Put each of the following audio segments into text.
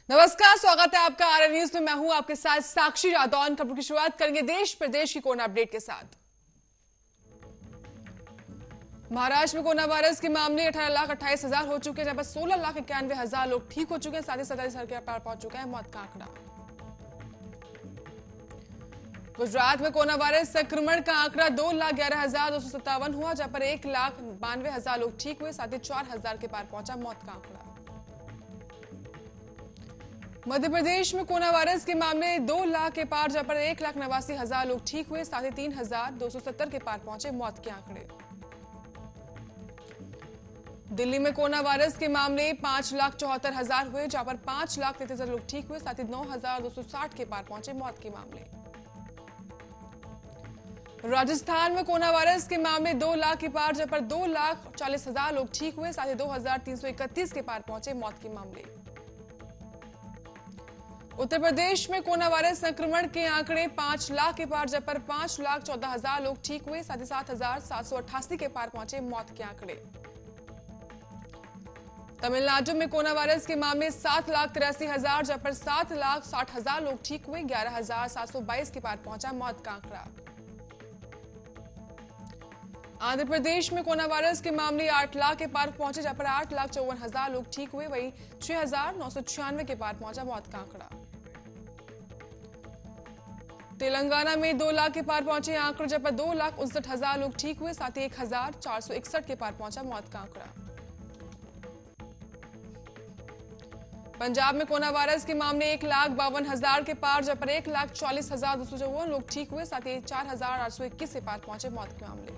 नमस्कार, स्वागत है आपका आरएन न्यूज में। मैं हूं आपके साथ साक्षी रादौन। खबर की शुरुआत करेंगे देश प्रदेश की कोरोना अपडेट के साथ। महाराष्ट्र में कोरोना वायरस के मामले 18,28,000 हो चुके हैं, जहां पर 16,91,000 लोग ठीक हो चुके हैं। साथ ही 47,000 के पार पहुंच चुका है मौत का आंकड़ा। गुजरात में कोरोना वायरस संक्रमण का आंकड़ा 2,11,257 हुआ, जहां पर 1,92,000 लोग ठीक हुए। साथ ही 4,000 के पार पहुंचा मौत का आंकड़ा। मध्य प्रदेश में कोरोना वायरस के मामले 2 लाख के पार, जहां पर 1,89,000 लोग ठीक हुए। साथ ही 3,270 के पार पहुंचे मौत के आंकड़े। दिल्ली में कोरोना वायरस के मामले 5,74,000 हुए, जहां पर 5,33,000 लोग ठीक हुए। साथ ही 9,260 के पार पहुंचे मौत के मामले। राजस्थान में कोरोना वायरस के मामले 2 लाख के पार, जहां पर 2,40,000 लोग ठीक हुए। साथ ही 2,331 के पार पहुंचे मौत के मामले। उत्तर प्रदेश में कोरोना वायरस संक्रमण के आंकड़े 5 लाख के पार, जब पर 5,14,000 लोग ठीक हुए। साथ ही 7,788 के पार पहुंचे मौत के आंकड़े। तमिलनाडु में कोरोना वायरस के मामले 7,83,000, जब पर 7,60,000 लोग ठीक हुए। 11,722 के पार पहुंचा मौत का आंकड़ा। आंध्र प्रदेश में कोरोना वायरस के मामले 8 लाख के पार पहुंचे, जहां पर 8,54,000 लोग ठीक हुए। वहीं 6,996 के पार पहुंचा मौत का आंकड़ा। तेलंगाना में 2 लाख के पार पहुंचे आंकड़े, जब पर 2,59,000 लोग ठीक हुए। साथ ही 1,461 के पार पहुंचा मौत का आंकड़ा। पंजाब में कोरोना वायरस के मामले 1,52,000 के पार, जब पर 1,40,254 लोग ठीक हुए। साथ ही 4,821 के पार पहुंचे मौत के मामले।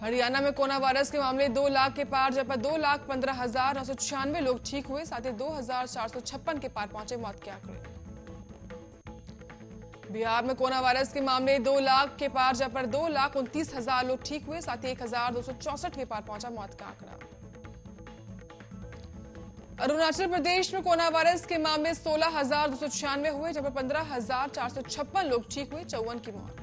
हरियाणा में कोरोना वायरस के मामले 2 लाख के पार, जब पर 2,15,996 लोग ठीक हुए। साथ ही 2,456 के पार पहुंचे मौत के आंकड़े। बिहार में कोरोना वायरस के मामले 2 लाख के पार, जब पर 2,29,000 लोग ठीक हुए। साथ ही 1,264 के पार पहुंचा मौत का आंकड़ा। अरुणाचल प्रदेश में कोरोना वायरस के मामले 16,296 हुए, जब पर 15,456 लोग ठीक हुए। 54 की मौत।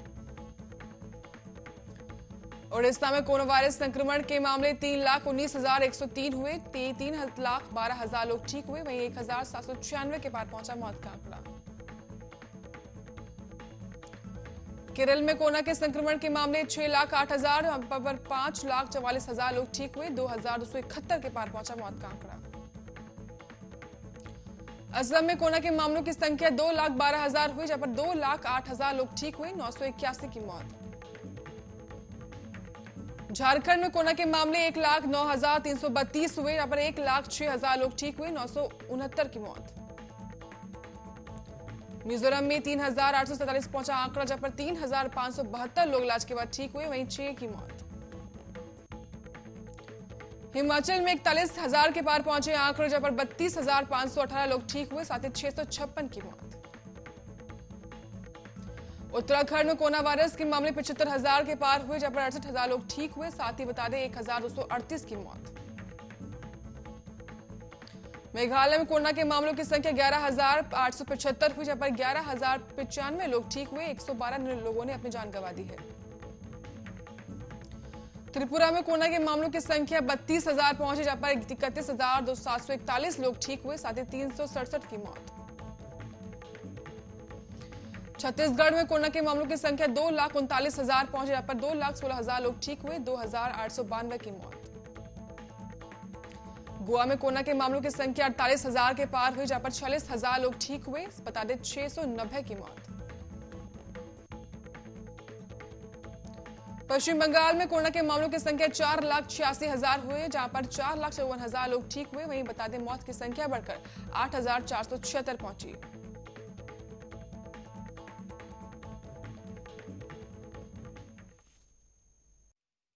ओडिशा में कोरोना वायरस संक्रमण के मामले 3,19,103 हुए। 3,12,000 लोग ठीक हुए। वहीं 1,796 के पार पहुंचा मौत का आंकड़ा। केरल में कोरोना के संक्रमण के मामले 6,08,000, पर 5,44,000 लोग ठीक हुए। 2,271 के पार पहुंचा मौत का आंकड़ा। असम में कोरोना के मामलों की संख्या 2,12,000 हुई, जहां पर 2,08,000 लोग ठीक हुए। 981 की मौत। झारखंड में कोरोना के मामले 1,09,332 हुए, जहां पर 1,06,000 लोग ठीक हुए। 969 की मौत। मिजोरम में 3,847 पहुंचा आंकड़ा, जहां पर 3,572 लोग इलाज के बाद ठीक हुए। वहीं 6 की मौत। हिमाचल में 41,000 के पार पहुंचे आंकड़े, जहां पर 32,518 लोग ठीक हुए। साथ ही 656 की मौत। उत्तराखंड में कोरोना वायरस के मामले 75,000 के पार हुए, जहां पर 68,000 लोग ठीक हुए। साथ ही बता दें 1,238 की मौत। मेघालय में कोरोना के मामलों की संख्या 11,875 हुई, जहां पर 11,095 लोग ठीक हुए। 112 लोगों ने अपनी जान गंवा दी है। त्रिपुरा में कोरोना के मामलों की संख्या 32,000 पहुंची, जहां पर 31,741 लोग ठीक हुए। साथ ही 367 की मौत। छत्तीसगढ़ में कोरोना के मामलों की संख्या 2,39,000 पहुंची, जहां पर 2,16,000 लोग ठीक हुए। 2,892 की मौत। गोवा में कोरोना के मामलों की संख्या 48,000 के पार हुई, जहां पर 46,000 लोग ठीक हुए। बता दें 690 की मौत। पश्चिम बंगाल में कोरोना के मामलों की संख्या 4,86,000 हुए, जहां पर 4,54,000 लोग ठीक हुए। वहीं बता दें मौत की संख्या बढ़कर 8,476 पहुंची।